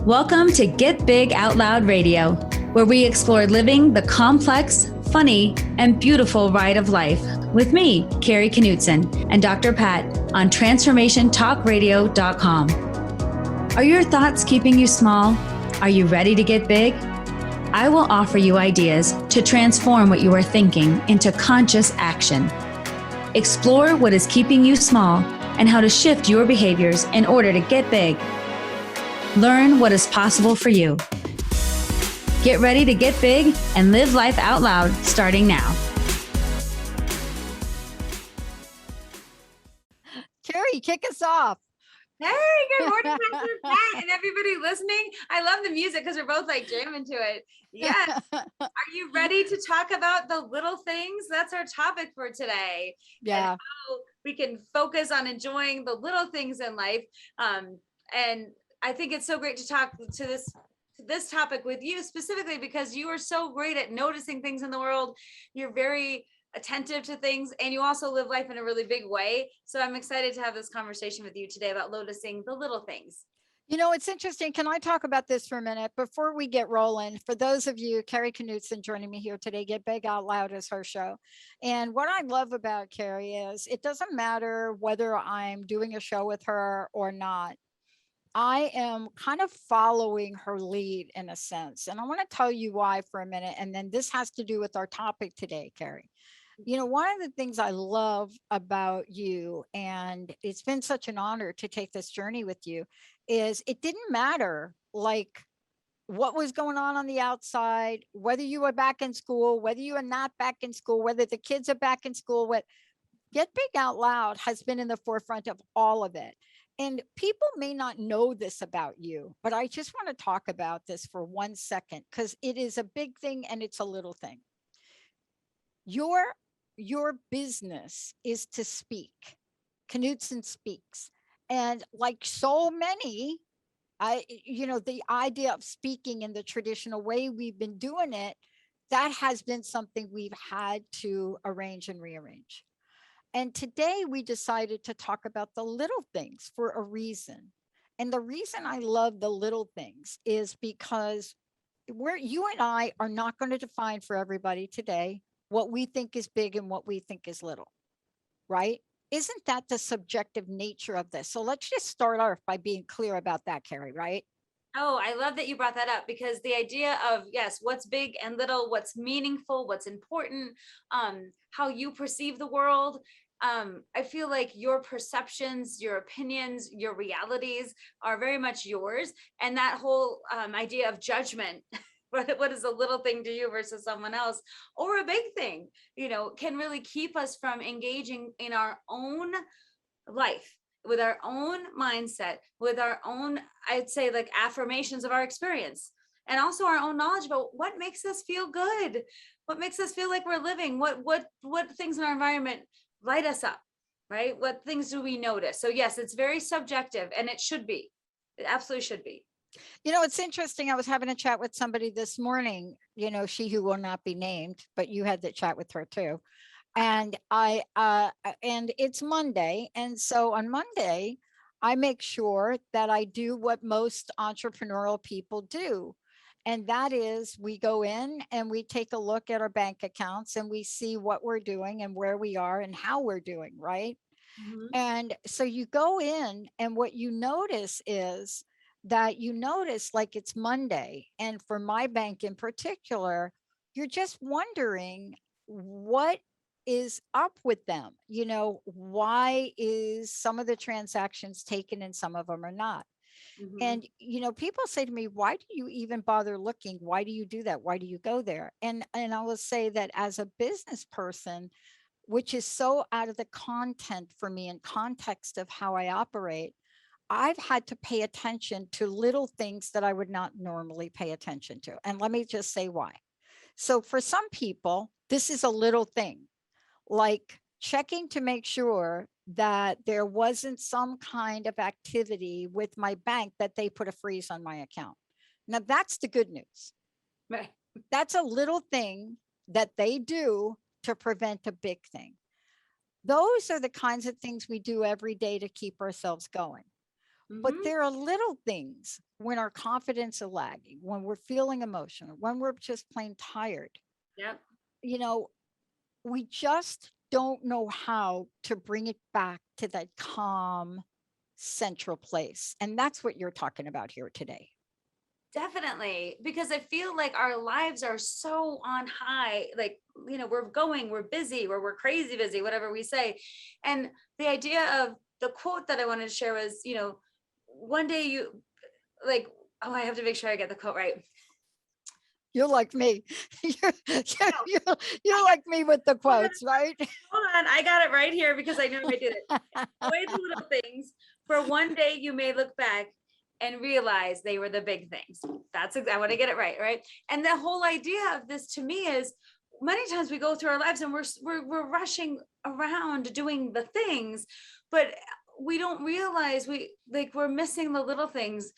Welcome to Get Big Out Loud Radio, where we explore living the complex, funny, and beautiful ride of life with me, Kari Knutson, and Dr. Pat on TransformationTalkRadio.com. Are your thoughts keeping you small? Are you ready to get big? I will offer you ideas to transform what you are thinking into conscious action. Explore what is keeping you small and how to shift your behaviors in order to get big. Learn what is possible for you. Get ready to get big and live life out loud starting now. Kari, kick us off. Hey, good morning, Dr. Pat, and everybody listening. I love the music because we're both like jamming to it. Yes. Are you ready to talk about the little things? That's our topic for today. Yeah. And how we can focus on enjoying the little things in life. And I think it's so great to talk to this topic with you specifically because you are so great at noticing things in the world. You're very attentive to things and you also live life in a really big way. So I'm excited to have this conversation with you today about noticing the little things. You know, it's interesting. Can I talk about this for a minute before we get rolling? For those of you, Kari Knutson joining me here today, Get Big Out Loud is her show. And what I love about Kari is it doesn't matter whether I'm doing a show with her or not. I am kind of following her lead in a sense. And I want to tell you why for a minute. And then this has to do with our topic today, Kari. You know, one of the things I love about you, and it's been such an honor to take this journey with you, is it didn't matter like what was going on the outside, whether you were back in school, whether you are not back in school, whether the kids are back in school, what Get Big Out Loud has been in the forefront of all of it. And people may not know this about you, but I just want to talk about this for 1 second because it is a big thing and it's a little thing. Your business is to speak. Knutson speaks. And like so many, the idea of speaking in the traditional way we've been doing it, that has been something we've had to arrange and rearrange. And today we decided to talk about the little things for a reason. And the reason I love the little things is because you and I are not going to define for everybody today what we think is big and what we think is little, right? Isn't that the subjective nature of this? So let's just start off by being clear about that, Kari, right? Oh, I love that you brought that up because the idea of, yes, what's big and little, what's meaningful, what's important, how you perceive the world. I feel like your perceptions, your opinions, your realities are very much yours. And that whole idea of judgment, what is a little thing to you versus someone else, or a big thing, can really keep us from engaging in our own life, with our own mindset, with our own, I'd say, like affirmations of our experience, and also our own knowledge about what makes us feel good, what makes us feel like we're living, what things in our environment light us up, right? What things do we notice? So yes, it's very subjective and it should be. It absolutely should be. You know, it's interesting. I was having a chat with somebody this morning, she who will not be named, but you had that chat with her too. And and it's Monday. And so on Monday, I make sure that I do what most entrepreneurial people do. And that is we go in and we take a look at our bank accounts and we see what we're doing and where we are and how we're doing, right? Mm-hmm. And so you go in and what you notice is that like it's Monday. And for my bank in particular, you're just wondering what is up with them. Why is some of the transactions taken and some of them are not? Mm-hmm. And, people say to me, why do you even bother looking? Why do you do that? Why do you go there? And I will say that as a business person, which is so out of the content for me and context of how I operate, I've had to pay attention to little things that I would not normally pay attention to. And let me just say why. So for some people, this is a little thing, like checking to make sure that there wasn't some kind of activity with my bank that they put a freeze on my account. Now that's the good news. Right. That's a little thing that they do to prevent a big thing. Those are the kinds of things we do every day to keep ourselves going. But Hmm. there are little things when our confidence is lagging, when we're feeling emotional, when we're just plain tired. Yep. You know, we just don't know how to bring it back to that calm central place. And that's what you're talking about here today. Definitely, because I feel like our lives are so on high, like, we're busy, we're crazy busy, whatever we say. And the idea of the quote that I wanted to share was, one day you like, oh, I have to make sure I get the quote right. You're like me. You're, No, you're like me with the hold on, quotes, right? hold on. I got it right here because I know I did it. Enjoy the little things, for one day you may look back and realize they were the big things. I want to get it right, right? And the whole idea of this to me is, many times we go through our lives and we're rushing around doing the things, but we don't realize we're missing the little things.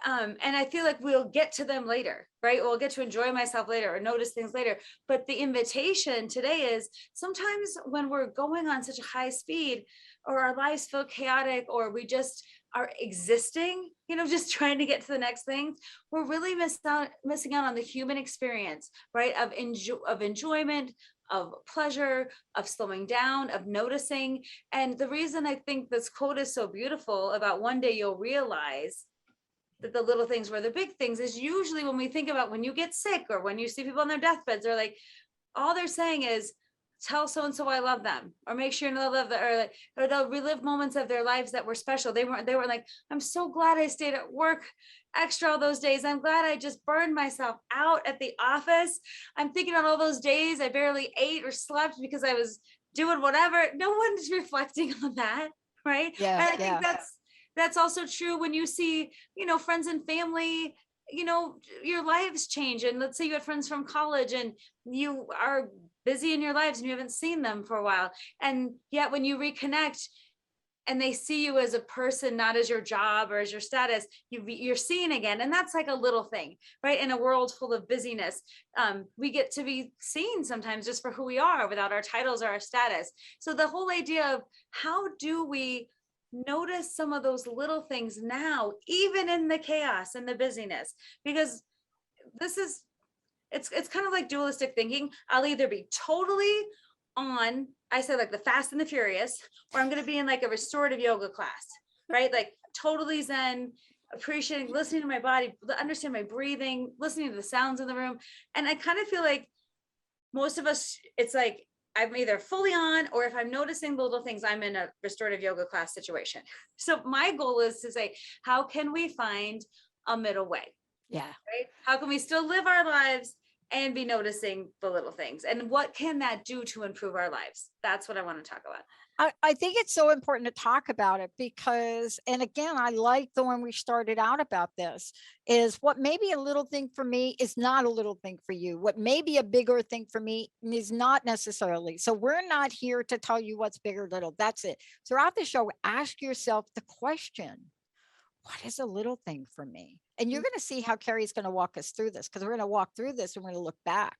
And I feel like we'll get to them later, right? We'll get to enjoy myself later or notice things later. But the invitation today is, sometimes when we're going on such a high speed, or our lives feel chaotic, or we just are existing, just trying to get to the next thing, we're really missing out on the human experience, right? Of enjoyment, of pleasure, of slowing down, of noticing. And the reason I think this quote is so beautiful about one day you'll realize that the little things were the big things, is usually when we think about when you get sick or when you see people on their deathbeds, they're like, all they're saying is, tell so and so I love them, or make sure they love them, or they'll relive moments of their lives that were special. They were like, I'm so glad I stayed at work extra all those days. I'm glad I just burned myself out at the office. I'm thinking on all those days I barely ate or slept because I was doing whatever. No one's reflecting on that, right? Yeah, And I think yeah. that's also true when you see, friends and family, your lives change. And let's say you had friends from college and you are busy in your lives and you haven't seen them for a while. And yet when you reconnect and they see you as a person, not as your job or as your status, you're seen again. And that's like a little thing, right? In a world full of busyness, we get to be seen sometimes just for who we are, without our titles or our status. So the whole idea of, how do we notice some of those little things now, even in the chaos and the busyness? Because this is, it's kind of like dualistic thinking. I'll either be totally on, I say, like the Fast and the Furious, or I'm going to be in like a restorative yoga class, right? Like totally zen, appreciating, listening to my body, understand my breathing, listening to the sounds in the room. And I kind of feel like most of us, it's like I'm either fully on, or if I'm noticing the little things, I'm in a restorative yoga class situation. So my goal is to say, how can we find a middle way? Yeah. Right? How can we still live our lives and be noticing the little things? And what can that do to improve our lives? That's what I want to talk about. I think it's so important to talk about it because, and again, I like the one we started out about this, is what may be a little thing for me is not a little thing for you. What may be a bigger thing for me is not necessarily. So we're not here to tell you what's big or little. That's it. Throughout the show, ask yourself the question, what is a little thing for me? And you're going to see how Kari's going to walk us through this, because we're going to walk through this and we're going to look back.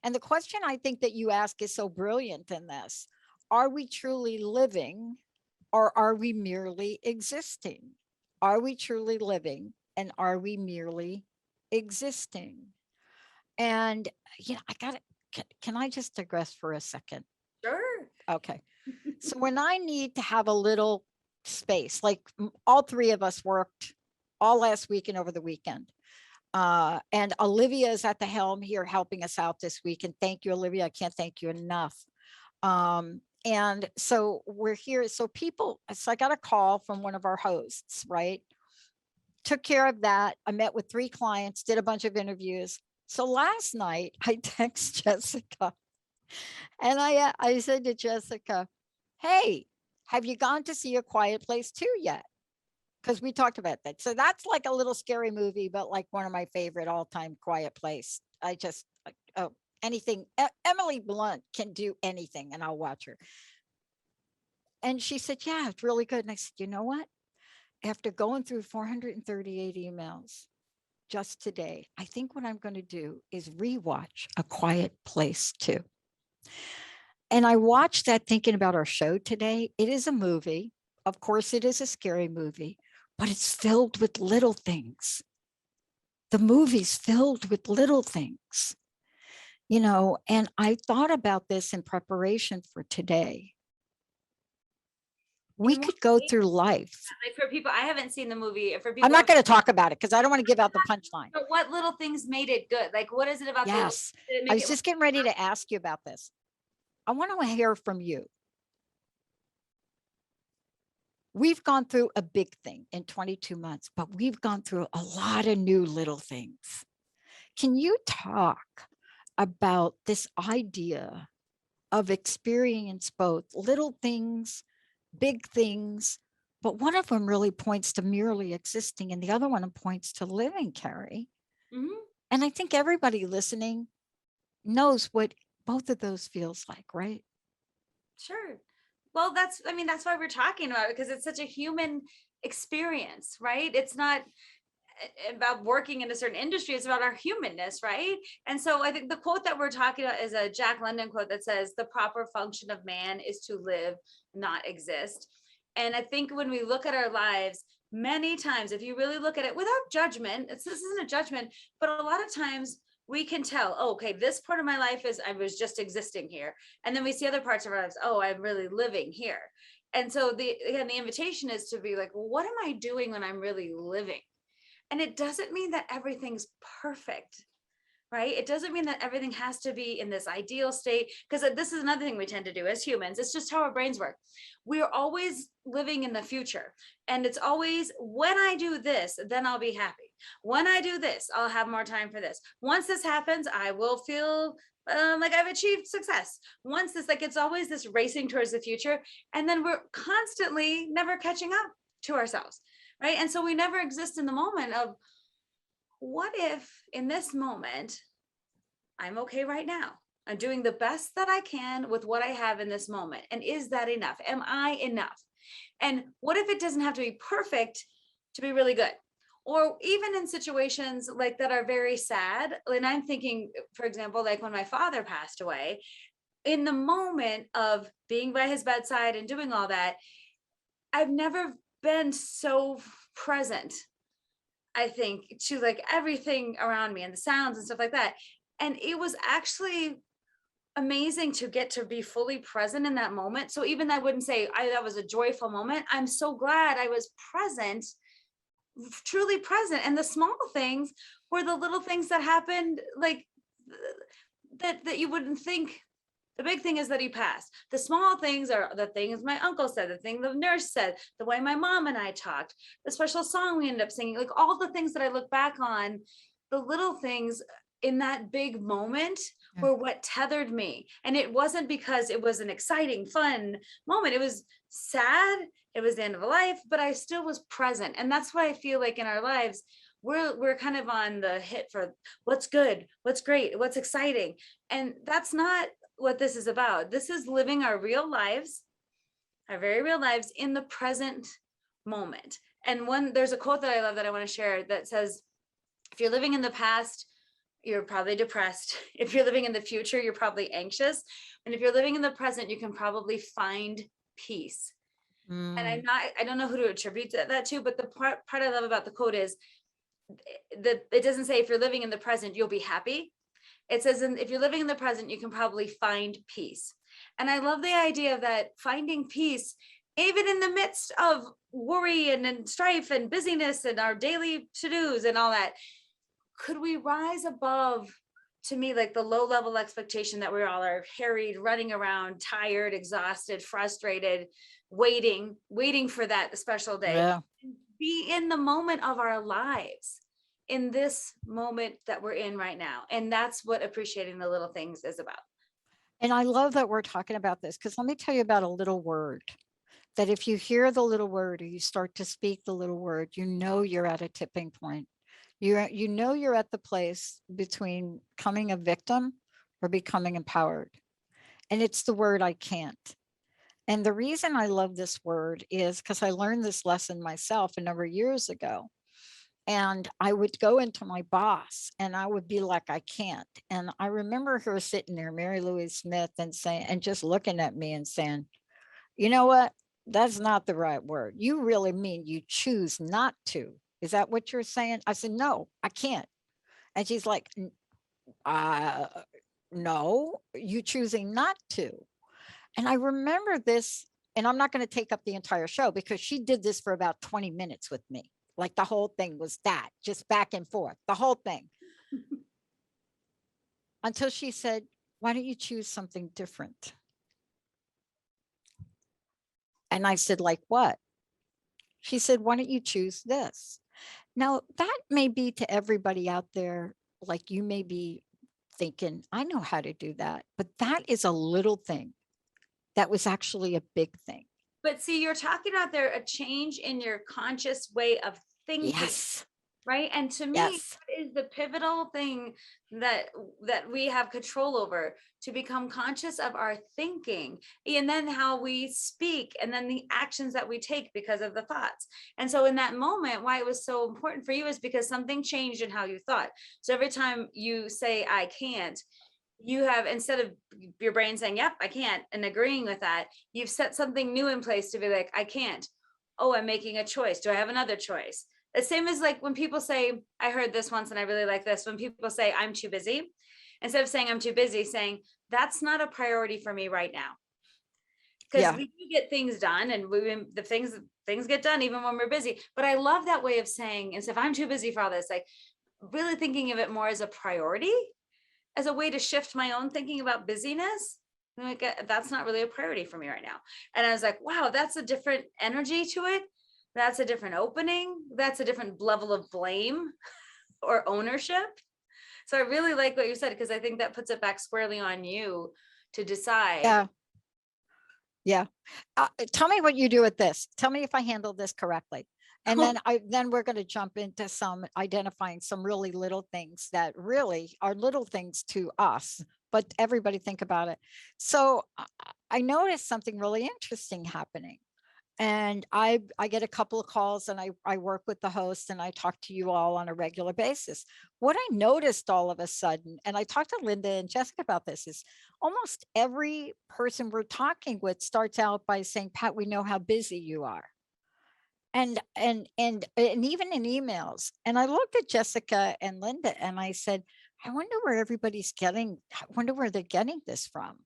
And the question I think that you ask is so brilliant in this. Are we truly living, or are we merely existing? Are we truly living, and are we merely existing? And, I got it. Can I just digress for a second? Sure. Okay. So when I need to have a little space, like all three of us worked all last week and over the weekend. And Olivia is at the helm here helping us out this week. And thank you, Olivia. I can't thank you enough. And so we're here. So I got a call from one of our hosts, right? Took care of that. I met with 3 clients, did a bunch of interviews. So last night I text Jessica and I said to Jessica, hey, have you gone to see A Quiet Place 2 yet? Because we talked about that. So that's like a little scary movie, but like one of my favorite all-time Quiet Place. I just, anything, Emily Blunt can do anything and I'll watch her. And she said, yeah, it's really good. And I said, you know what? After going through 438 emails, just today, I think what I'm going to do is rewatch A Quiet Place too. And I watched that thinking about our show today. It is a movie. Of course, it is a scary movie, but it's filled with little things. The movie's filled with little things, and I thought about this in preparation for today. We In what could go way? through life. Like for people, I haven't seen the movie. For I'm people, not going to talk about it because I don't want to give out the punchline. but what little things made it good? Like, what is it about Yes. did it I make was it? just getting ready to ask you about this. I want to hear from you. We've gone through a big thing in 22 months, but we've gone through a lot of new little things. Can you talk about this idea of experience both little things, big things, but one of them really points to merely existing and the other one points to living, Kari. Mhm. And I think everybody listening knows what both of those feels like, right? Sure. Well, that's why we're talking about it, because it's such a human experience, right? It's not about working in a certain industry, it's about our humanness, right? And so I think the quote that we're talking about is a Jack London quote that says, "The proper function of man is to live, not exist." And I think when we look at our lives, many times, if you really look at it without judgment, this isn't a judgment, but a lot of times we can tell, oh, okay, this part of my life is I was just existing here. And then we see other parts of our lives, oh, I'm really living here. And so the invitation is to be like, well, what am I doing when I'm really living? And it doesn't mean that everything's perfect, right? It doesn't mean that everything has to be in this ideal state, because this is another thing we tend to do as humans. It's just how our brains work. We are always living in the future. And it's always, when I do this, then I'll be happy. When I do this, I'll have more time for this. Once this happens, I will feel like I've achieved success. Once this, like, it's always this racing towards the future. And then we're constantly never catching up to ourselves, right? And so we never exist in the moment of, what if in this moment I'm okay right now? I'm doing the best that I can with what I have in this moment. And is that enough? Am I enough? And what if it doesn't have to be perfect to be really good? Or even in situations like that are very sad. And I'm thinking, for example, like when my father passed away, in the moment of being by his bedside and doing all that, I've never been so present, I think, to like everything around me and the sounds and stuff like that. And it was actually amazing to get to be fully present in that moment. So even I wouldn't say that was a joyful moment. I'm so glad I was present, truly present. And the small things were the little things that happened, like that you wouldn't think. The big thing is that he passed. The small things are the things my uncle said, the thing the nurse said, the way my mom and I talked, the special song we ended up singing, like all the things that I look back on, the little things in that big moment Yeah. were what tethered me. And it wasn't because it was an exciting, fun moment. It was sad. It was the end of a life, but I still was present. And that's why I feel like in our lives, we're kind of on the hit for what's good, what's great, what's exciting. And that's not what this is about. This is living our real lives, our very real lives in the present moment. And there's a quote that I love that I want to share that says, if you're living in the past, you're probably depressed. If you're living in the future, you're probably anxious. And if you're living in the present, you can probably find peace. And Mm. I don't know who to attribute that to, but the part I love about the quote is that it doesn't say if you're living in the present, you'll be happy. It says, if you're living in the present, you can probably find peace. And I love the idea of that, finding peace, even in the midst of worry and strife and busyness and our daily to-dos and all that. Could we rise above, to me, like the low level expectation that we all are harried, running around, tired, exhausted, frustrated, waiting for that special day, Yeah. be in the moment of our lives, in this moment that we're in right now. And that's what appreciating the little things is about. And I love that we're talking about this because let me tell you about a little word that if you hear the little word or you start to speak the little word, you know you're at a tipping point. You know you're at the place between becoming a victim or becoming empowered. And it's the word I can't. And the reason I love this word is because I learned this lesson myself a number of years ago. And I would go into my boss and I would be like, I can't. And I remember her sitting there, Mary Louise Smith, and saying, and just looking at me and saying, you know what? That's not the right word. You really mean you choose not to. Is that what you're saying? I said, no, I can't. And she's like, uh, no, you choosing not to. And I remember this, and I'm not going to take up the entire show because she did this for about 20 minutes with me. Like the whole thing was that, just back and forth, the whole thing. Until she said, why don't you choose something different? And I said, like what? She said, why don't you choose this? Now, that may be to everybody out there, like you may be thinking, I know how to do that. But that is a little thing. That was actually a big thing. But see, you're talking about there a change in your conscious way of thinking. Yes. Right. And to me, Yes. that is the pivotal thing that we have control over, to become conscious of our thinking, and then how we speak, and then the actions that we take because of the thoughts. And so in that moment, why it was so important for you is because something changed in how you thought. So every time you say I can't, you have, instead of your brain saying yep I can't and agreeing with that, you've set something new in place to be like, I can't. Oh, I'm making a choice. Do I have another choice? The same as like when people say, I heard this once and I really like this, when people say I'm too busy, instead of saying I'm too busy, saying that's not a priority for me right now. Because Yeah. we do get things done, and the things get done even when we're busy. But I love that way of saying, instead of I'm too busy for all this, like really thinking of it more as a priority, as a way to shift my own thinking about busyness. I'm like, that's not really a priority for me right now. And I was like, wow, that's a different energy to it. That's a different opening. That's a different level of blame or ownership. So I really like what you said, because I think that puts it back squarely on you to decide. Yeah. Yeah. Tell me what you do with this. Tell me if I handled this correctly. And then we're going to jump into some identifying some really little things that really are little things to us, but everybody think about it. So I noticed something really interesting happening. And I get a couple of calls, and I work with the host, and I talk to you all on a regular basis. What I noticed all of a sudden, and I talked to Linda and Jessica about this, is almost every person we're talking with starts out by saying, Pat, we know how busy you are. And even in emails. And I looked at Jessica and Linda and I said, I wonder where everybody's getting, I wonder where they're getting this from.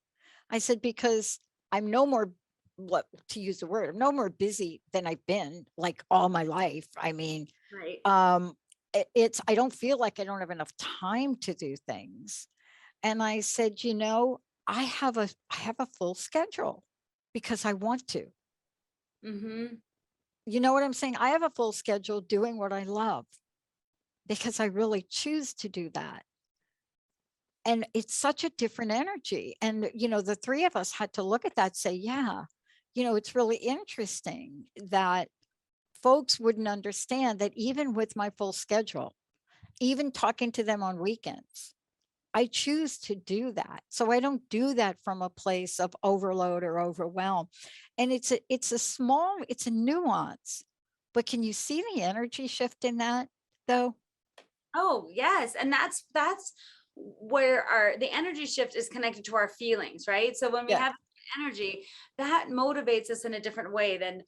I said, because I'm no more, what to use the word, I'm no more busy than I've been like all my life. I mean, Right. it's, I don't feel like I don't have enough time to do things. And I said, I have a full schedule because I want to. Mm-hmm. You know what I'm saying? I have a full schedule doing what I love because I really choose to do that. And it's such a different energy. And, the three of us had to look at that, say, yeah, it's really interesting that folks wouldn't understand that even with my full schedule, even talking to them on weekends, I choose to do that. So I don't do that from a place of overload or overwhelm. And it's a nuance. But can you see the energy shift in that though? Oh, yes. And that's where the energy shift is connected to our feelings, right? So when we Yeah. have energy, that motivates us in a different way than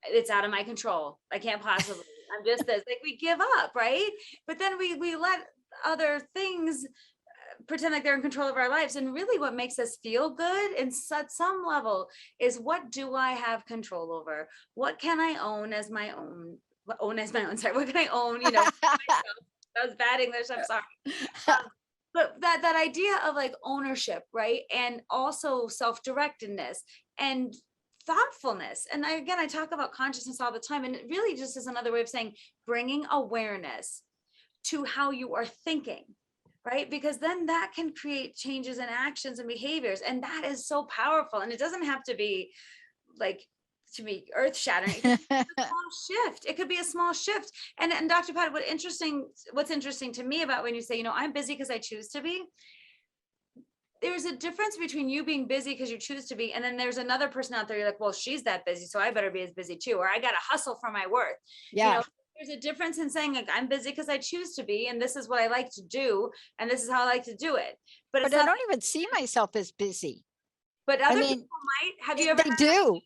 it's out of my control. I can't possibly. I'm just this. Like we give up, right? But then we let other things pretend like they're in control of our lives. And really what makes us feel good in some level is, what do I have control over? What can I own as my own? Sorry, what can I own? That was bad English. I'm sorry. But that idea of like ownership, right? And also self-directedness and thoughtfulness. And I talk about consciousness all the time. And it really just is another way of saying bringing awareness to how you are thinking, right? Because then that can create changes in actions and behaviors. And that is so powerful. And it doesn't have to be like to be earth shattering. It could be a small shift. It could be a small shift. And Dr. Pat, what's interesting to me about when you say, I'm busy because I choose to be, there's a difference between you being busy because you choose to be, and then there's another person out there, you're like, well, she's that busy, so I better be as busy too, or I got to hustle for my worth. Yeah. There's a difference in saying like, I'm busy because I choose to be, and this is what I like to do, and this is how I like to do it. But it's But I not, don't even see myself as busy. but I other people mean, might. Have you ever they had that? do.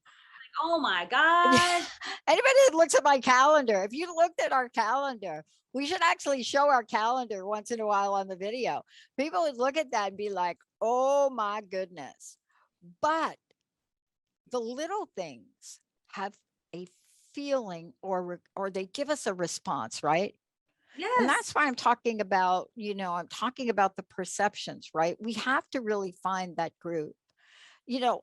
Oh my gosh. Anybody that looks at my calendar, if you looked at our calendar, we should actually show our calendar once in a while on the video. People would look at that and be like, oh my goodness. But the little things have a feeling, or they give us a response, right? And Yes. that's why I'm talking about, I'm talking about the perceptions, right? We have to really find that group. You know,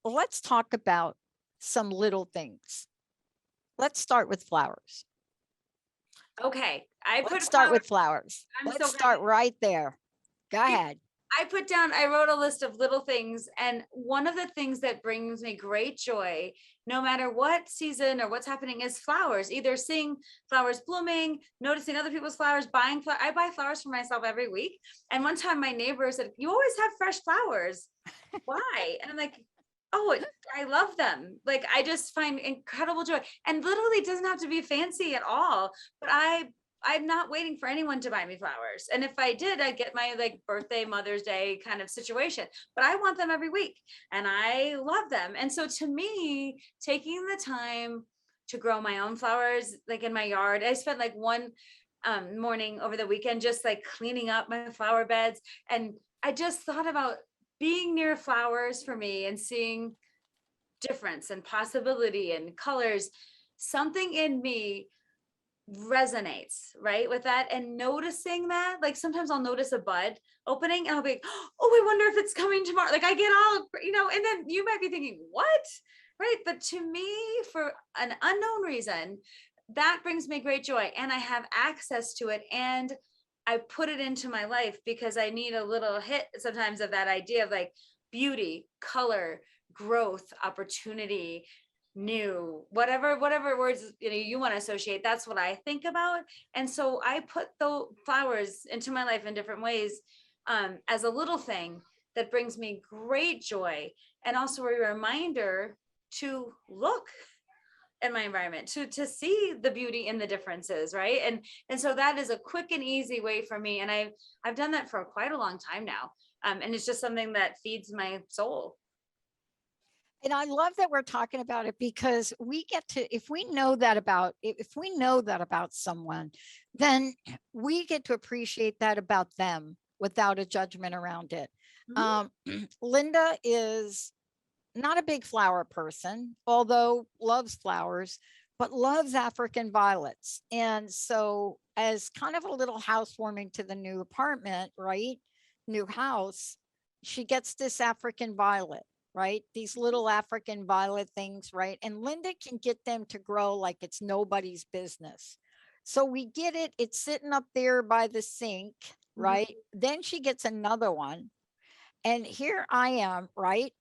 let's talk about some little things. Let's start with flowers. Okay. I put Let's start flowers. with flowers. I'm so Let's glad. start right there. Go ahead. I wrote a list of little things. And one of the things that brings me great joy, no matter what season or what's happening, is flowers. Either seeing flowers blooming, noticing other people's flowers, buying flowers. I buy flowers for myself every week. And one time my neighbor said, "You always have fresh flowers. Why?" And I'm like, "Oh, I love them. Like, I just find incredible joy." And literally it doesn't have to be fancy at all, but I'm not waiting for anyone to buy me flowers. And if I did, I'd get my like birthday, Mother's Day kind of situation. But I want them every week and I love them. And so to me, taking the time to grow my own flowers, like in my yard, I spent like one morning over the weekend just like cleaning up my flower beds. And I just thought about being near flowers for me and seeing difference and possibility and colors. Something in me resonates right with that, and noticing that, like sometimes I'll notice a bud opening and I'll be like, oh, I wonder if it's coming tomorrow. Like I get all, and then you might be thinking, what? Right. But to me, for an unknown reason, that brings me great joy, and I have access to it, and I put it into my life because I need a little hit sometimes of that idea of like beauty, color, growth, opportunity, new, whatever words you want to associate. That's what I think about. And so I put the flowers into my life in different ways, as a little thing that brings me great joy, and also a reminder to look in my environment, to see the beauty in the differences, right? And so that is a quick and easy way for me, and I've done that for quite a long time now, and it's just something that feeds my soul. And I love that we're talking about it, because we get to, if we know that about someone, then we get to appreciate that about them without a judgment around it. Mhm. Linda is not a big flower person, although loves flowers, but loves African violets. And so, as kind of a little housewarming to the new apartment, right? New house, she gets this African violet, right? These little African violet things, right? And Linda can get them to grow like it's nobody's business. So we get it, it's sitting up there by the sink, Mhm. right? Then she gets another one. And here I am, right?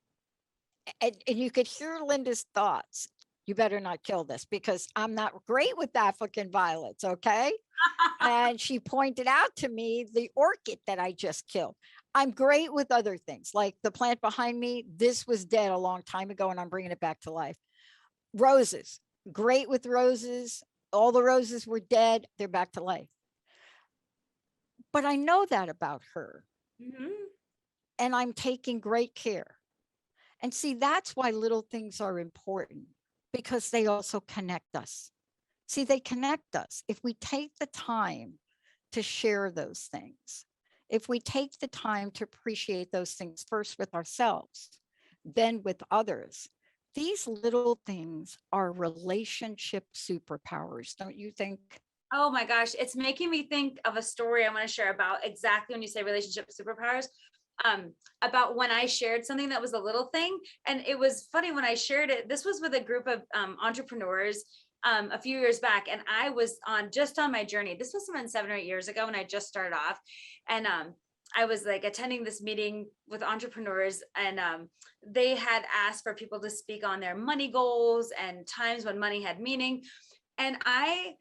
And you could hear Linda's thoughts. You better not kill this, because I'm not great with African violets. Okay. And she pointed out to me the orchid that I just killed. I'm great with other things, like the plant behind me. This was dead a long time ago, and I'm bringing it back to life. Roses, great with roses. All the roses were dead. They're back to life. But I know that about her, Mhm. and I'm taking great care. And see, that's why little things are important, because they also connect us. See, they connect us. If we take the time to share those things, if we take the time to appreciate those things first with ourselves, then with others, these little things are relationship superpowers, don't you think? Oh my gosh, it's making me think of a story I want to share about exactly when you say relationship superpowers. About when I shared something that was a little thing. And it was funny when I shared it. This was with a group of entrepreneurs a few years back. And I was just on my journey. This was been 7 or 8 years ago when I just started off. And I was like attending this meeting with entrepreneurs, and they had asked for people to speak on their money goals and times when money had meaning. And I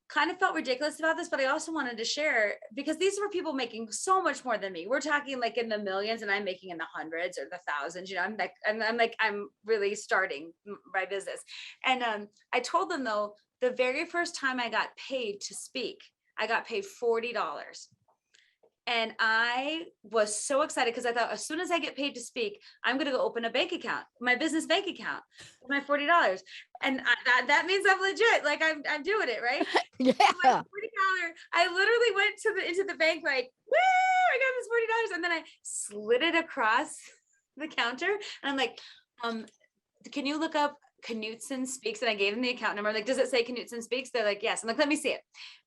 kind of felt ridiculous about this, but I also wanted to share because these were people making so much more than me. We're talking like in the millions, and I'm making in the hundreds or the thousands. I'm like, I'm really starting my business. And I told them though, the very first time I got paid to speak, I got paid $40. And I was so excited because I thought as soon as I get paid to speak, I'm going to go open a bank account, my business bank account with my $40. And that means I'm legit. Like I'm doing it, right? Yeah. So my $40, I literally went into the bank like, woo, I got this $40. And then I slid it across the counter. And I'm like, can you look up Knutson Speaks? And I gave them the account number. Like, does it say Knutson Speaks? They're like, yes. I'm like, let me see it.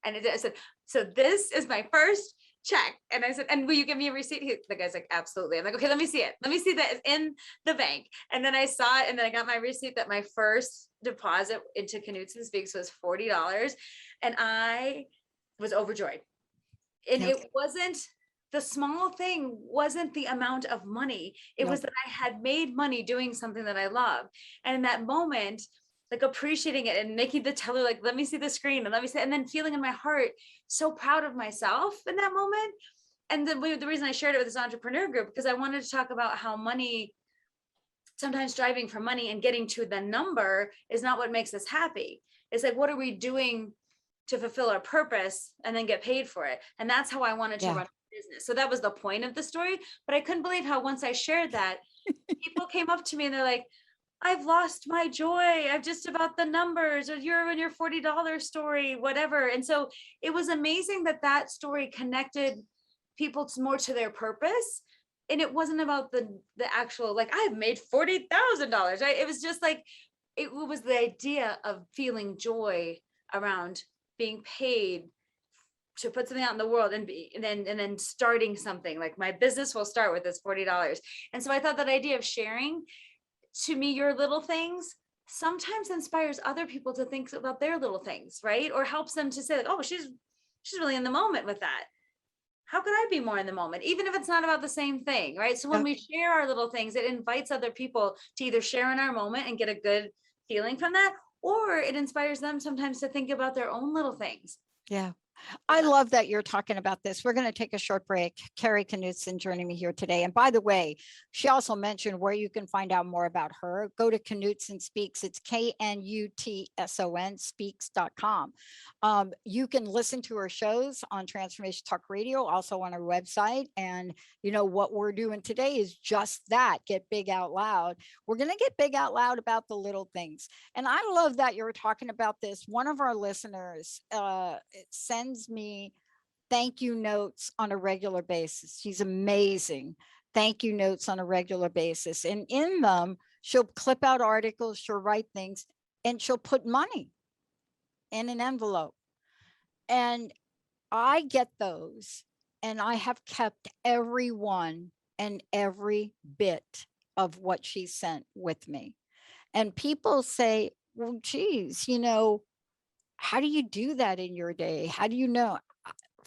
And I said, so this is my first check. And I said, and will you give me a receipt? The guy's like, absolutely. I'm like, okay, let me see it. Let me see that it's in the bank. And then I saw it, and then I got my receipt that my first deposit into Knutson Speaks was $40. And I was overjoyed. And Okay. it wasn't, the small thing wasn't the amount of money. It was that I had made money doing something that I love. And in that moment, like appreciating it and making the teller, like, let me see the screen and let me see, and then feeling in my heart so proud of myself in that moment. And the reason I shared it with this entrepreneur group, because I wanted to talk about how money, sometimes striving for money and getting to the number is not what makes us happy. It's like, what are we doing to fulfill our purpose and then get paid for it? And that's how I wanted to run a business. So that was the point of the story. But I couldn't believe how once I shared that, people came up to me and they're like, I've lost my joy. I'm just about the numbers, or you're in your $40 story, whatever. And so it was amazing that story connected people more to their purpose. And it wasn't about the actual, like, I've made $40,000, right? It was just like, it was the idea of feeling joy around being paid to put something out in the world and then starting something. Like, my business will start with this $40. And so I thought that idea of sharing, to me, your little things sometimes inspires other people to think about their little things, right? Or helps them to say, like, oh, she's really in the moment with that. How could I be more in the moment, even if it's not about the same thing, right? So when we share our little things, it invites other people to either share in our moment and get a good feeling from that, or it inspires them sometimes to think about their own little things. Yeah. I love that you're talking about this. We're going to take a short break. Kari Knutson joining me here today. And by the way, she also mentioned where you can find out more about her. Go to Knutson Speaks. It's KNUTSON speaks.com. You can listen to her shows on Transformation Talk Radio, also on her website. And you know what we're doing today is just that, get big out loud. We're going to get big out loud about the little things. And I love that you're talking about this. One of our listeners sends me thank you notes on a regular basis. She's amazing. Thank you notes on a regular basis. And in them, she'll clip out articles, she'll write things, and she'll put money in an envelope. And I get those, and I have kept every one and every bit of what she sent with me. And people say, well, geez, you know, how do you do that in your day? How do you know?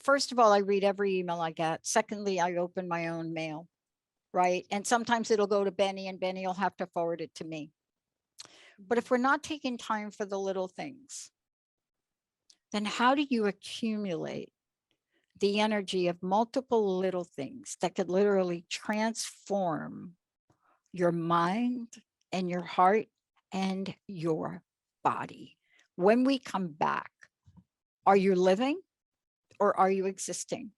First of all, I read every email I get. Secondly, I open my own mail, right? And sometimes it'll go to Benny, and Benny will have to forward it to me. But if we're not taking time for the little things, then how do you accumulate the energy of multiple little things that could literally transform your mind and your heart and your body? When we come back, are you living or are you existing?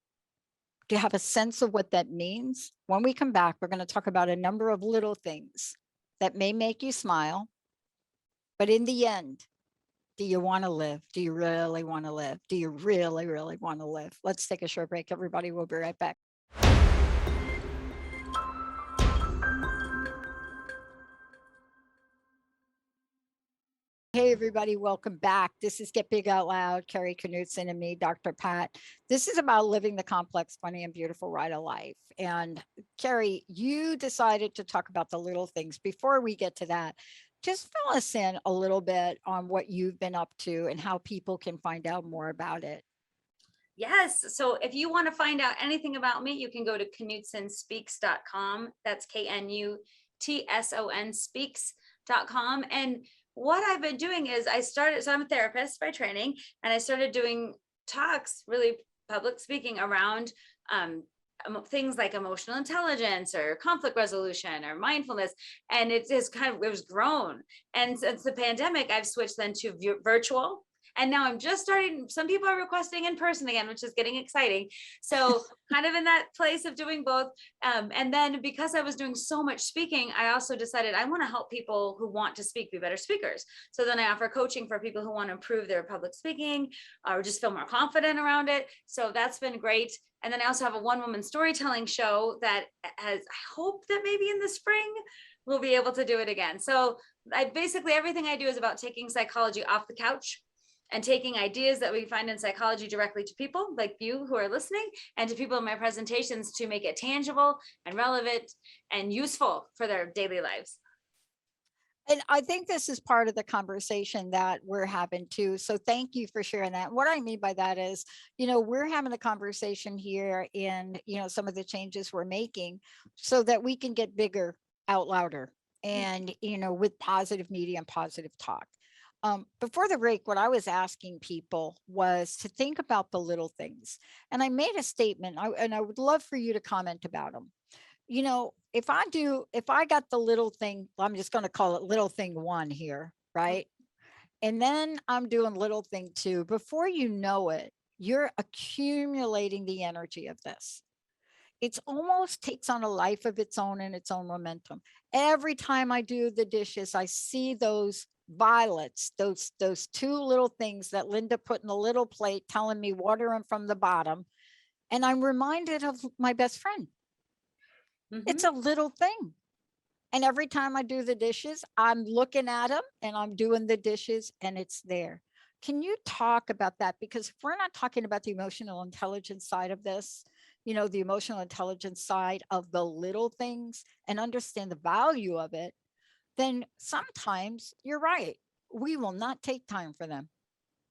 Do you have a sense of what that means? When we come back, we're going to talk about a number of little things that may make you smile. But in the end, do you want to live? Do you really want to live? Do you really, really want to live? Let's take a short break, everybody. We'll be right back. Hey, everybody, welcome back. This is Get Big Out Loud, Kari Knutson and me, Dr. Pat. This is about living the complex, funny, and beautiful ride of life. And Kari, you decided to talk about the little things. Before we get to that, just fill us in a little bit on what you've been up to and how people can find out more about it. Yes. So if you want to find out anything about me, you can go to knutsonspeaks.com. That's KNUTSON speaks.com. And what I've been doing is so I'm a therapist by training, and I started doing talks, really public speaking around things like emotional intelligence or conflict resolution or mindfulness. And it was grown. And since the pandemic, I've switched then to virtual. And now I'm just starting, some people are requesting in person again, which is getting exciting. So kind of in that place of doing both. And then because I was doing so much speaking, I also decided I want to help people who want to speak be better speakers. So then I offer coaching for people who want to improve their public speaking or just feel more confident around it. So that's been great. And then I also have a one-woman storytelling show that has, I hope that maybe in the spring we'll be able to do it again. So I basically, everything I do is about taking psychology off the couch and taking ideas that we find in psychology directly to people like you who are listening, and to people in my presentations to make it tangible and relevant and useful for their daily lives. And I think this is part of the conversation that we're having too. So thank you for sharing that. What I mean by that is, we're having a conversation here in, some of the changes we're making so that we can get bigger out louder and, with positive media and positive talk. Before the break, what I was asking people was to think about the little things. And I made a statement, and I would love for you to comment about them. If I got the little thing, I'm just going to call it little thing 1 here, right? And then I'm doing little thing 2. Before you know it, you're accumulating the energy of this. It's almost takes on a life of its own and its own momentum. Every time I do the dishes, I see those violets, those 2 little things that Linda put in a little plate telling me water them from the bottom. And I'm reminded of my best friend. It's a little thing. And every time I do the dishes, I'm looking at them and I'm doing the dishes and it's there. Can you talk about that? Because if we're not talking about the emotional intelligence side of this, the emotional intelligence side of the little things and understand the value of it, then sometimes you're right. We will not take time for them.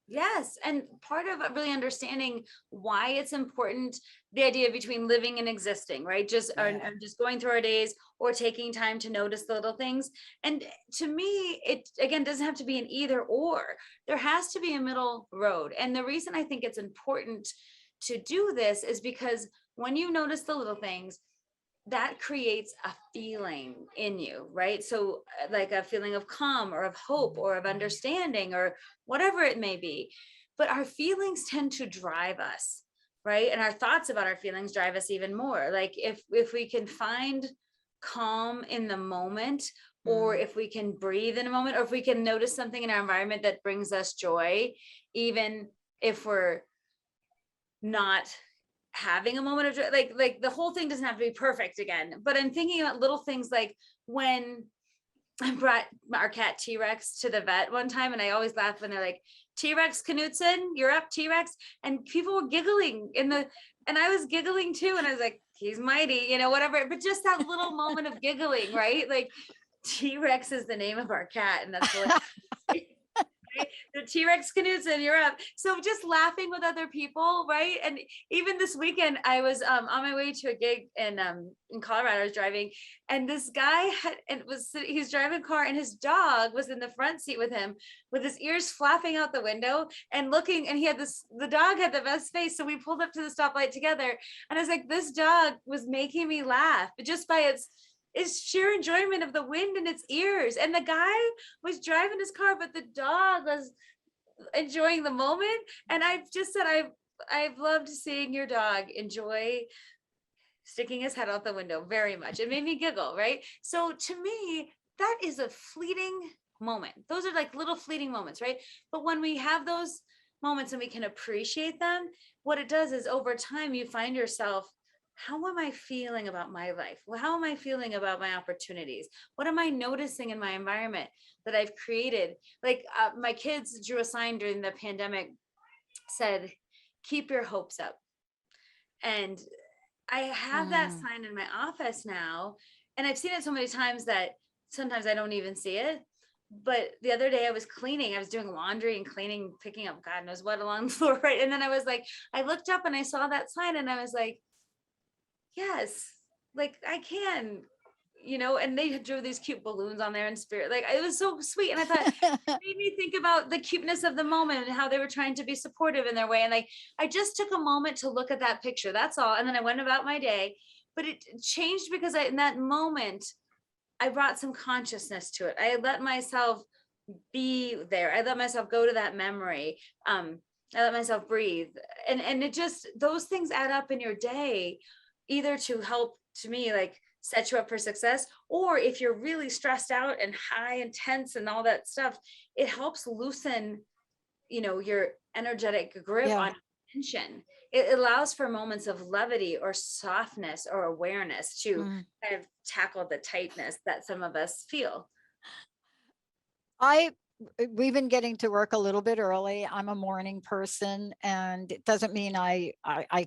Yes. And part of really understanding why it's important, the idea between living and existing, right? Just going through our days or taking time to notice the little things. And to me, it again doesn't have to be an either or. There has to be a middle road. And the reason I think it's important to do this is because when you notice the little things, that creates a feeling in you, right? So like a feeling of calm or of hope or of understanding or whatever it may be. But our feelings tend to drive us, right? And our thoughts about our feelings drive us even more. Like if we can find calm in the moment, or if we can breathe in a moment, or if we can notice something in our environment that brings us joy, even if we're not having a moment of joy, like the whole thing doesn't have to be perfect again, but I'm thinking about little things like when I brought our cat T-Rex to the vet one time, and I always laugh when they're like, T-Rex Knutson, you're up, T-Rex, and people were giggling and I was giggling too, and I was like, he's mighty, whatever, but just that little moment of giggling, right? Like T-Rex is the name of our cat, and that's what the T-Rex Knutson, you're up. So just laughing with other people, right? And even this weekend, I was on my way to a gig in Colorado. I was driving, and this guy he's driving a car, and his dog was in the front seat with him, with his ears flapping out the window and looking. And the dog had the best face. So we pulled up to the stoplight together, and I was like, this dog was making me laugh, but just by its sheer enjoyment of the wind in its ears. And the guy was driving his car, but the dog was enjoying the moment. And I've just said, I've loved seeing your dog enjoy sticking his head out the window very much. It made me giggle, right? So to me, that is a fleeting moment. Those are like little fleeting moments, right? But when we have those moments and we can appreciate them, what it does is over time, you find yourself, how am I feeling about my life? Well, how am I feeling about my opportunities? What am I noticing in my environment that I've created? Like my kids drew a sign during the pandemic, said, keep your hopes up. And I have that sign in my office now. And I've seen it so many times that sometimes I don't even see it. But the other day I was cleaning, I was doing laundry and cleaning, picking up God knows what along the floor, right? And then I was like, I looked up and I saw that sign and I was like, yes, like I can, and they drew these cute balloons on there in spirit. Like it was so sweet. And I thought, it made me think about the cuteness of the moment and how they were trying to be supportive in their way. And like, I just took a moment to look at that picture. That's all. And then I went about my day, but it changed because in that moment, I brought some consciousness to it. I let myself be there. I let myself go to that memory. I let myself breathe. And it just, those things add up in your day, either to help, to me, like set you up for success, or if you're really stressed out and high and tense and all that stuff, it helps loosen, your energetic grip Yeah. on tension. It allows for moments of levity or softness or awareness to Mm. kind of tackle the tightness that some of us feel. I we've been getting to work a little bit early. I'm a morning person, and it doesn't mean I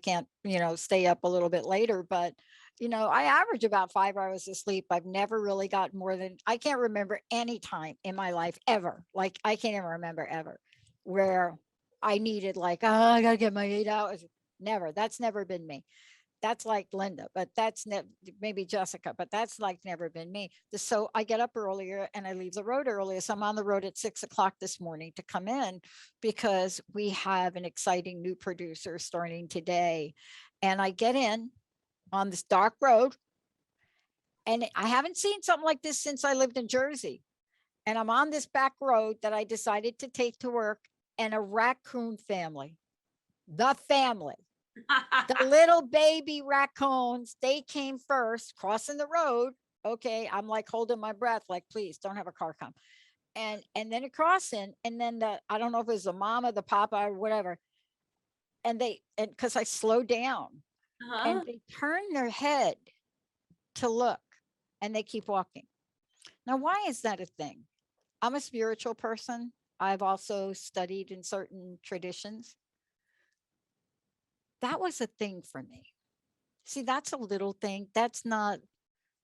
can't, stay up a little bit later, but I average about 5 hours of sleep. I've never really got more than, I can't remember any time in my life ever. Like I can't even remember ever where I needed like, oh, I gotta get my 8 hours. Never. That's never been me. That's like Linda, but maybe Jessica, but that's like never been me. So I get up earlier and I leave the road earlier. So I'm on the road at 6 o'clock this morning to come in because we have an exciting new producer starting today. And I get in on this dark road, and I haven't seen something like this since I lived in Jersey. And I'm on this back road that I decided to take to work, and a raccoon family, the family, the little baby raccoons, they came first, crossing the road. Okay, I'm like holding my breath, like, please don't have a car come. And then a crossing, and then I don't know if it was the mama, the papa, or whatever. And because I slowed down, and Uh-huh. they turn their head to look, and they keep walking. Now, why is that a thing? I'm a spiritual person. I've also studied in certain traditions. That was a thing for me. See, that's a little thing. That's not,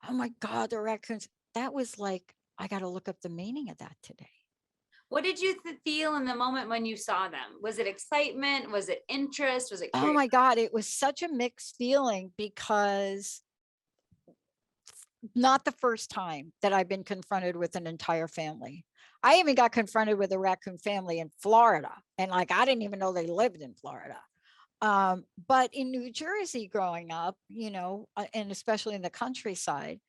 oh my God, the raccoons. That was like, I got to look up the meaning of that today. What did you feel in the moment when you saw them? Was it excitement? Was it interest? Was it Oh curiosity? my God, it was such a mixed feeling because not the first time that I've been confronted with an entire family. I even got confronted with a raccoon family in Florida. And like, I didn't even know they lived in Florida. But in New Jersey growing up, and especially in the countryside,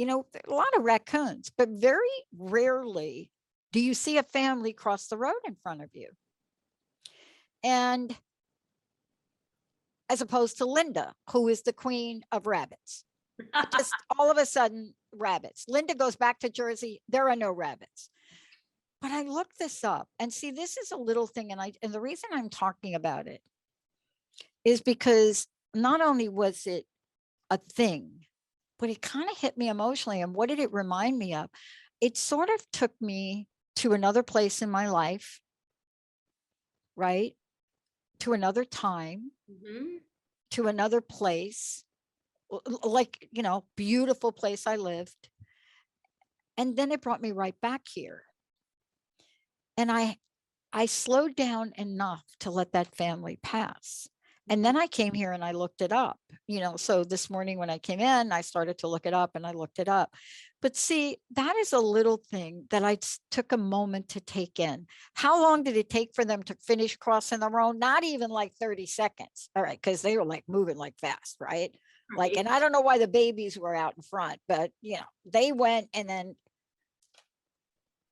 a lot of raccoons, but very rarely do you see a family cross the road in front of you. And as opposed to Linda, who is the queen of rabbits, just all of a sudden, rabbits. Linda goes back to Jersey, there are no rabbits. But I looked this up, and see, this is a little thing. And the reason I'm talking about it is because not only was it a thing, but it kind of hit me emotionally. And what did it remind me of? It sort of took me to another place in my life, right? To another time, Mhm. to another place, like, beautiful place I lived. And then it brought me right back here. And I slowed down enough to let that family pass. And then I came here and I looked it up, so this morning when I came in, I started to look it up and I looked it up. But see, that is a little thing that I took a moment to take in. How long did it take for them to finish crossing the road? Not even like 30 seconds. All right. Cause they were like moving like fast. Right. Like, Right. and I don't know why the babies were out in front, but they went,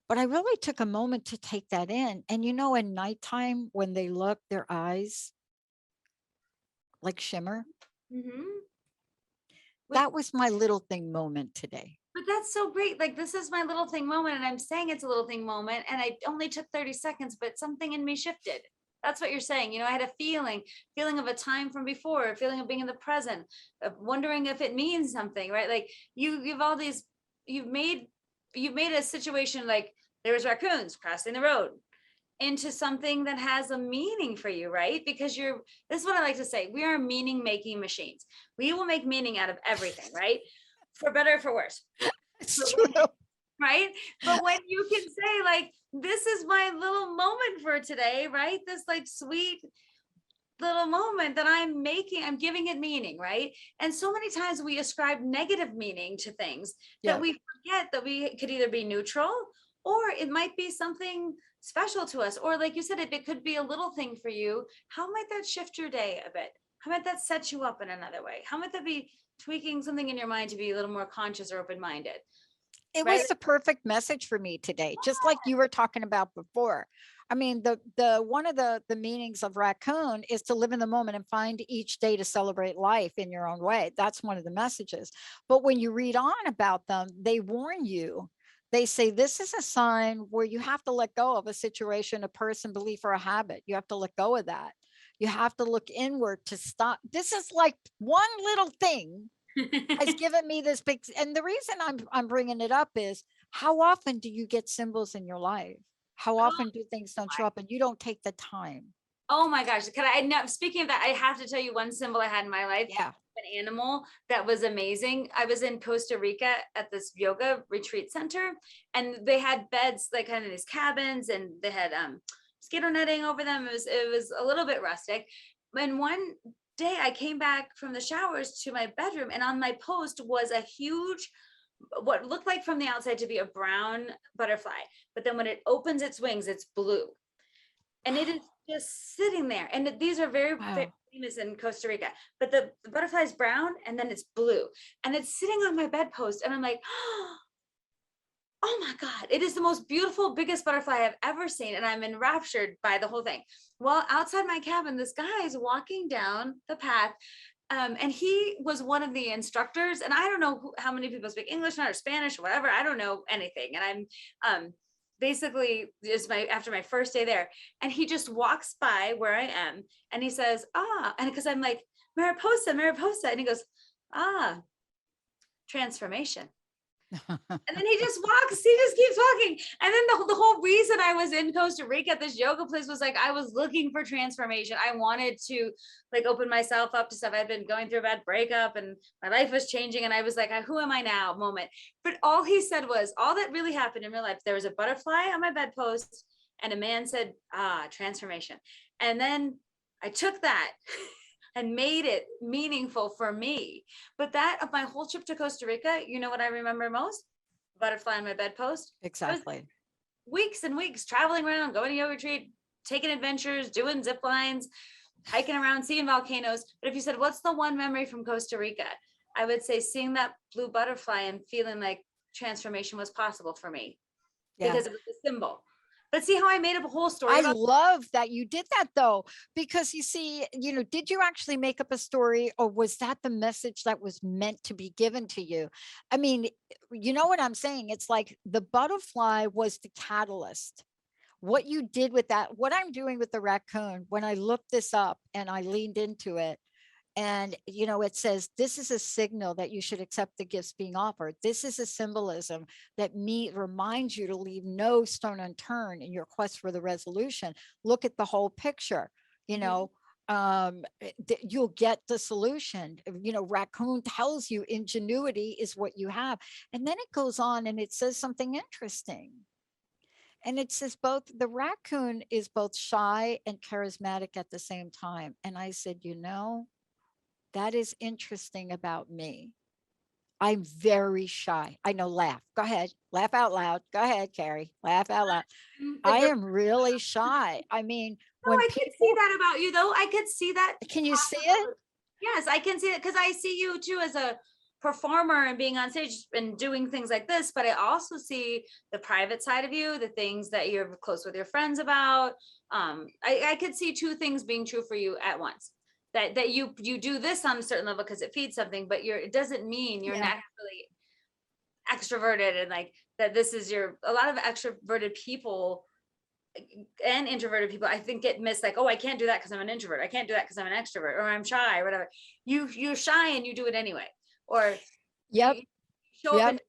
but I really took a moment to take that in. And at nighttime when they look, their eyes like shimmer. Mhm. That was my little thing moment today. But that's so great. Like, this is my little thing moment, and I'm saying it's a little thing moment, and I only took 30 seconds, but something in me shifted. That's what you're saying. I had a feeling of a time from before, a feeling of being in the present, of wondering if it means something, right? Like, you've all these, you've made you've made a situation like there was raccoons crossing the road into something that has a meaning for you, right? Because this is what I like to say, we are meaning making machines. We will make meaning out of everything, right? For better or for worse. It's But true. right? But when you can say, like, this is my little moment for today, right? This like sweet little moment that I'm giving it meaning, right? And so many times we ascribe negative meaning to things that Yeah. we forget that we could either be neutral, or it might be something special to us. Or like you said, if it could be a little thing for you, how might that shift your day a bit? How might that set you up in another way? How might that be tweaking something in your mind to be a little more conscious or open-minded? It right? was the perfect message for me today, just like you were talking about before. I mean, the one of the meanings of raccoon is to live in the moment and find each day to celebrate life in your own way. That's one of the messages. But when you read on about them, they warn you. They say this is a sign where you have to let go of a situation, a person, belief, or a habit. You have to let go of that. You have to look inward to stop. This is like one little thing has given me this big, and the reason I'm bringing it up is, how often do you get symbols in your life? How often do things don't show up and you don't take the time? Oh my gosh. Can I know, speaking of that, I have to tell you one symbol I had in my life, Yeah. an animal that was amazing. I was in Costa Rica at this yoga retreat center, and they had beds, like kind of these cabins, and they had mosquito netting over them. It was a little bit rustic. And one day I came back from the showers to my bedroom, and on my post was a huge, what looked like from the outside to be a brown butterfly, but then when it opens its wings, it's blue, and it is just sitting there. And these are very Wow. famous in Costa Rica, but the butterfly is brown and then it's blue, and it's sitting on my bedpost, and I'm like, oh my God, it is the most beautiful, biggest butterfly I've ever seen. And I'm enraptured by the whole thing. Well, outside my cabin, this guy is walking down the path. And he was one of the instructors. And I don't know how many people speak English now or Spanish or whatever. I don't know anything. And I'm basically just after my first day there. And he just walks by where I am and he says, ah, and because I'm like, Mariposa, Mariposa. And he goes, ah, transformation. And then he just walks, he just keeps walking. And then the whole reason I was in Costa Rica at this yoga place was like, I was looking for transformation. I wanted to like open myself up to stuff. I'd been going through a bad breakup and my life was changing. And I was like, who am I now moment. But all he said was, all that really happened in real life, there was a butterfly on my bedpost and a man said, ah, transformation. And then I took that and made it meaningful for me. But that of my whole trip to Costa Rica, you know what I remember most? Butterfly on my bedpost. I was Exactly. weeks and weeks traveling around, going to yoga retreat, taking adventures, doing zip lines, hiking around, seeing volcanoes. But if you said, what's the one memory from Costa Rica? I would say seeing that blue butterfly and feeling like transformation was possible for me Yeah. because it was a symbol. But see how I made up a whole story I about love that you did that though, because you see, did you actually make up a story, or was that the message that was meant to be given to you? I mean, you know what I'm saying? It's like the butterfly was the catalyst. What you did with that, what I'm doing with the raccoon, when I looked this up and I leaned into it, and it says this is a signal that you should accept the gifts being offered. This is a symbolism that reminds you to leave no stone unturned in your quest for the resolution. Look at the whole picture. You'll get the solution. Raccoon tells you ingenuity is what you have. And then it goes on and it says something interesting. And it says both the raccoon is both shy and charismatic at the same time. And I said, that is interesting about me. I'm very shy. I know, laugh. Go ahead. Laugh out loud. Go ahead, Kari. Laugh out loud. that I you're. am really shy. I mean, No, when I could see people, that about you though. I could see that can you see it? possibility. Yes, I can see it because I see you too as a performer and being on stage and doing things like this, but I also see the private side of you, the things that you're close with your friends about. I could see two things being true for you at once. That you do this on a certain level because it feeds something, but it doesn't mean you're Yeah. naturally extroverted and like that this is a lot of extroverted people and introverted people I think get missed, like, oh, I can't do that because I'm an introvert, I can't do that because I'm an extrovert, or I'm shy or whatever. You're shy and you do it anyway, or Yep. you show up Yep. in,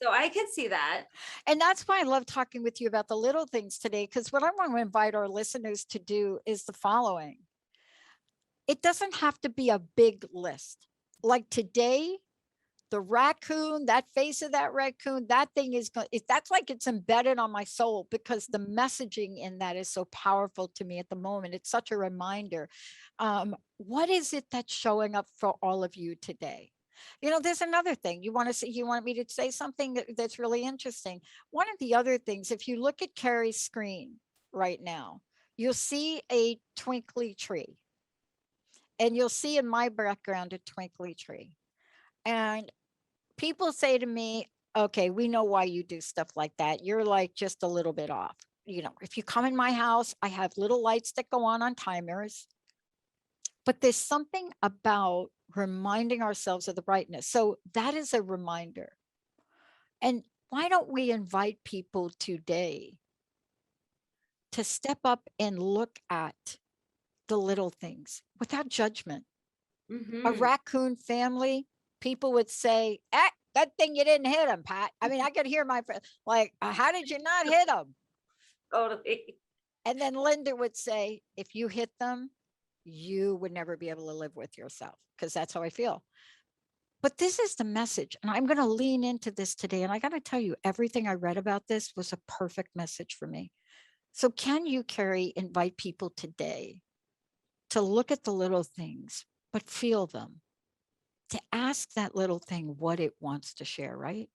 so I could see that. And that's why I love talking with you about the little things today, because what I want to invite our listeners to do is the following. It doesn't have to be a big list. Like today, the raccoon, that face of that raccoon, that thing is going, that's like it's embedded on my soul, because the messaging in that is so powerful to me at the moment. It's such a reminder. What is it that's showing up for all of you today? There's another thing you want me to say something that's really interesting. One of the other things, if you look at Kari's screen right now, you'll see a twinkly tree, and you'll see in my background a twinkly tree. And people say to me, okay, we know why you do stuff like that. You're like just a little bit off. You know, if you come in my house, I have little lights that go on timers, but there's something about reminding ourselves of the brightness. So that is a reminder. And why don't we invite people today to step up and look at the little things without judgment? A Mm-hmm. raccoon family, people would say, good thing you didn't hit him, Pat. I mean, I could hear my friend like, how did you not hit him? Totally. And then Linda would say, if you hit them, you would never be able to live with yourself, because that's how I feel. But this is the message. And I'm going to lean into this today. And I got to tell you, everything I read about this was a perfect message for me. So, can you, Kari, invite people today to look at the little things, but feel them, to ask that little thing what it wants to share, right?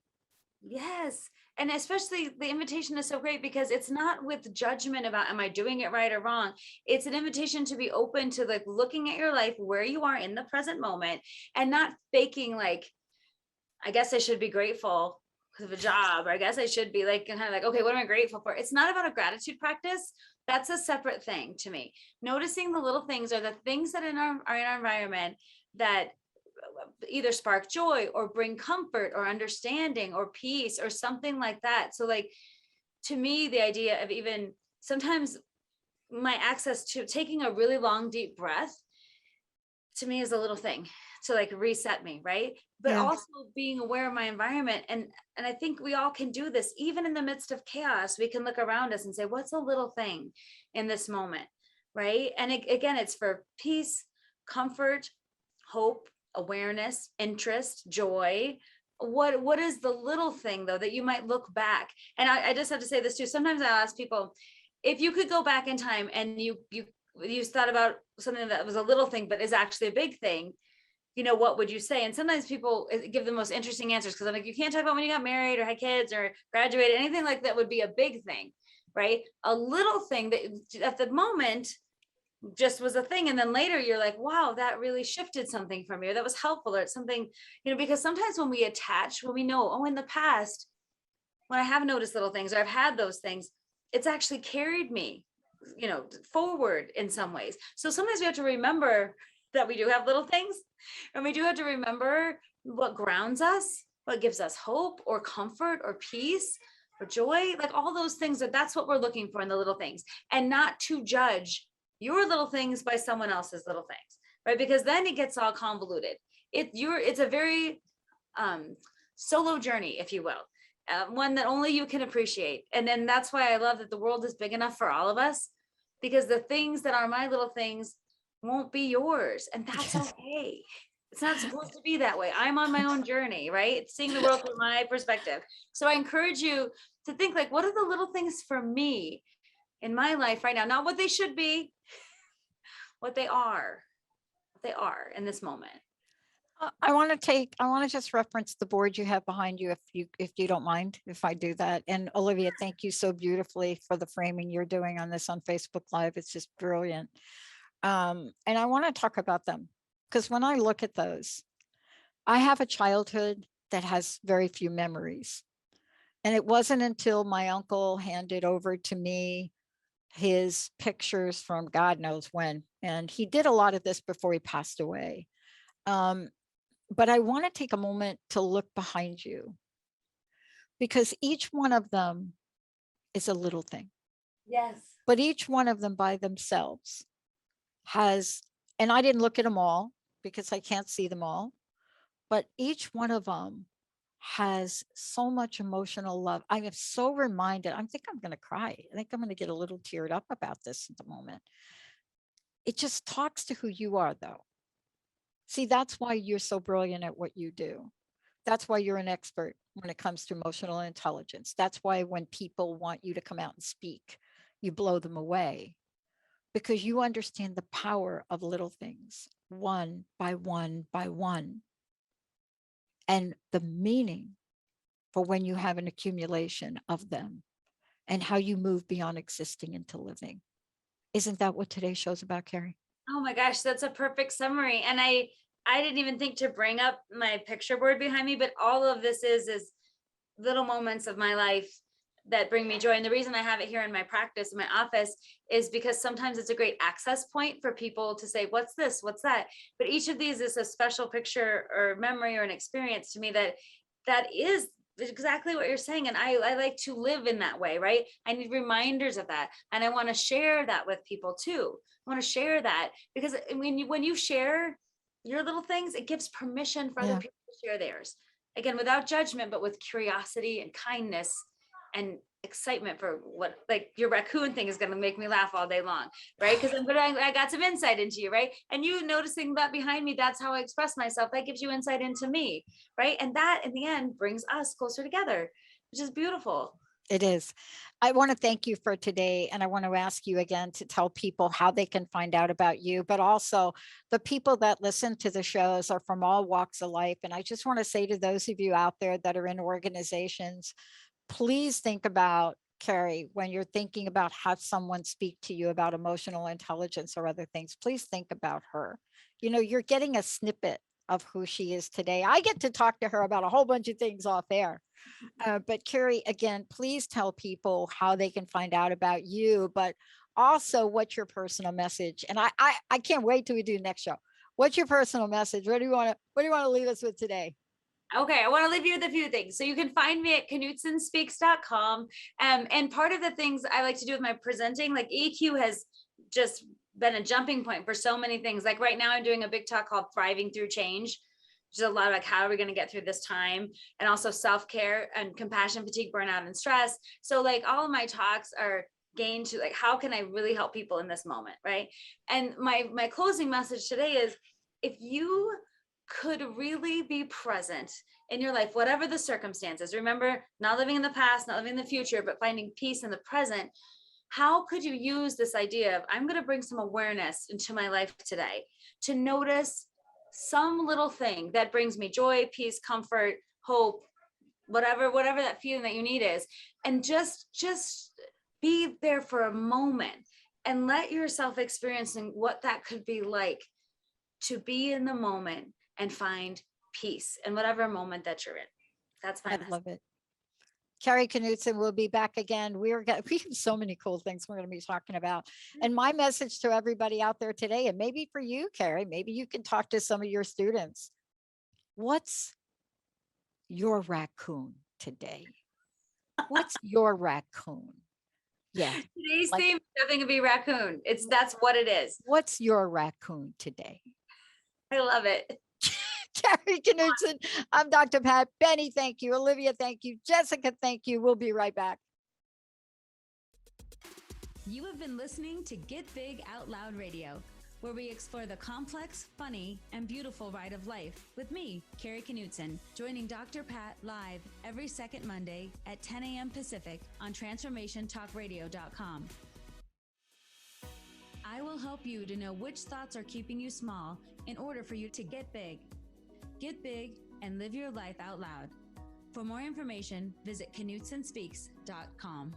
Yes. And especially the invitation is so great because it's not with judgment about am I doing it right or wrong. It's an invitation to be open to like looking at your life where you are in the present moment and not faking like, I guess I should be grateful because of a job, or I guess I should be like kind of like, okay, what am I grateful for? It's not about a gratitude practice. That's a separate thing to me. Noticing the little things are the things that are in our environment that either spark joy or bring comfort or understanding or peace or something like that. So like to me, the idea of even sometimes my access to taking a really long, deep breath to me is a little thing to like reset me, right? But Yeah. also being aware of my environment. And I think we all can do this, even in the midst of chaos. We can look around us and say, what's a little thing in this moment, right? And again, it's for peace, comfort, hope, awareness, interest, joy. What is the little thing though that you might look back? And I just have to say this too. Sometimes I ask people, if you could go back in time and you thought about something that was a little thing but is actually a big thing, what would you say? And sometimes people give the most interesting answers because I'm like, you can't talk about when you got married or had kids or graduated. Anything like that would be a big thing, right? A little thing that at the moment just was a thing, and then later you're like, wow, that really shifted something for me, or that was helpful, or it's something, because sometimes when we attach, when we know, oh, in the past when I have noticed little things or I've had those things, it's actually carried me, forward in some ways. So sometimes we have to remember that we do have little things, and we do have to remember what grounds us, what gives us hope or comfort or peace or joy, like all those things. That's what we're looking for in the little things, and not to judge your little things by someone else's little things, right? Because then it gets all convoluted. It's a very solo journey, if you will, one that only you can appreciate. And then that's why I love that the world is big enough for all of us, because the things that are my little things won't be yours. And that's okay. It's not supposed to be that way. I'm on my own journey, right? Seeing the world from my perspective. So I encourage you to think like, what are the little things for me in my life right now? Not what they should be, what they are. What they are in this moment. I want to just reference the board you have behind you, if you don't mind, if I do that. And Olivia, thank you so beautifully for the framing you're doing on this on Facebook Live. It's just brilliant. And I want to talk about them because when I look at those, I have a childhood that has very few memories. And it wasn't until my uncle handed over to me his pictures from God knows when, and he did a lot of this before he passed away. But I want to take a moment to look behind you because each one of them is a little thing. Yes. But each one of them by themselves has, and I didn't look at them all because I can't see them all, but each one of them has so much emotional love. I am so reminded, I think I'm going to cry. I think I'm going to get a little teared up about this at the moment. It just talks to who you are, though. See, that's why you're so brilliant at what you do. That's why you're an expert when it comes to emotional intelligence. That's why when people want you to come out and speak, you blow them away because you understand the power of little things, one by one by one, and the meaning for when you have an accumulation of them and how you move beyond existing into living. Isn't that what today's show's about, Kari? Oh my gosh, that's a perfect summary. And I didn't even think to bring up my picture board behind me, but all of this is little moments of my life that bring me joy. And the reason I have it here in my practice, in my office, is because sometimes it's a great access point for people to say, what's this? What's that? But each of these is a special picture or memory or an experience to me that is exactly what you're saying. And I like to live in that way, right? I need reminders of that. And I want to share that with people too. I want to share that because when you share your little things, it gives permission for other people to share theirs. Again, without judgment, but with curiosity and kindness and excitement for what, like your raccoon thing is going to make me laugh all day long, right? Because I got some insight into you, right? And you noticing that behind me, that's how I express myself. That gives you insight into me, right? And that in the end brings us closer together, which is beautiful. It is. I want to thank you for today. And I want to ask you again to tell people how they can find out about you, but also the people that listen to the shows are from all walks of life. And I just want to say to those of you out there that are in organizations, please think about Kari when you're thinking about how someone speak to you about emotional intelligence or other things. Please think about her. You know, you're getting a snippet of who she is today. I get to talk to her about a whole bunch of things off air. But Kari, again, please tell people how they can find out about you, but also what's your personal message. And I can't wait till we do the next show. What's your personal message? What do you want to leave us with today? Okay, I want to leave you with a few things. So you can find me at knutsonspeaks.com. And part of the things I like to do with my presenting, like EQ has just been a jumping point for so many things. Like right now I'm doing a big talk called Thriving Through Change, which is a lot of like, how are we going to get through this time? And also self-care and compassion, fatigue, burnout, and stress. So like all of my talks are gained to like, how can I really help people in this moment, right? And my closing message today is, if you could really be present in your life, whatever the circumstances, remember, not living in the past, not living in the future, but finding peace in the present. How could you use this idea of, I'm going to bring some awareness into my life today to notice some little thing that brings me joy, peace, comfort, hope, whatever that feeling that you need is, and just be there for a moment and let yourself experiencing what that could be like to be in the moment and find peace in whatever moment that you're in. That's my I message. love it. Kari Knutson will be back again. We have so many cool things we're going to be talking about. And my message to everybody out there today, and maybe for you, Kari, maybe you can talk to some of your students. What's your raccoon today? What's your raccoon? Yeah. Today's theme is nothing to be raccoon. That's what it is. What's your raccoon today? I love it. Kari Knutson, I'm Dr. Pat. Benny, thank you. Olivia, thank you. Jessica, thank you. We'll be right back. You have been listening to Get Big Out Loud Radio, where we explore the complex, funny, and beautiful ride of life with me, Kari Knutson, joining Dr. Pat live every second Monday at 10 a.m. Pacific on TransformationTalkRadio.com. I will help you to know which thoughts are keeping you small in order for you to get big. Get big and live your life out loud. For more information, visit KnutsonSpeaks.com.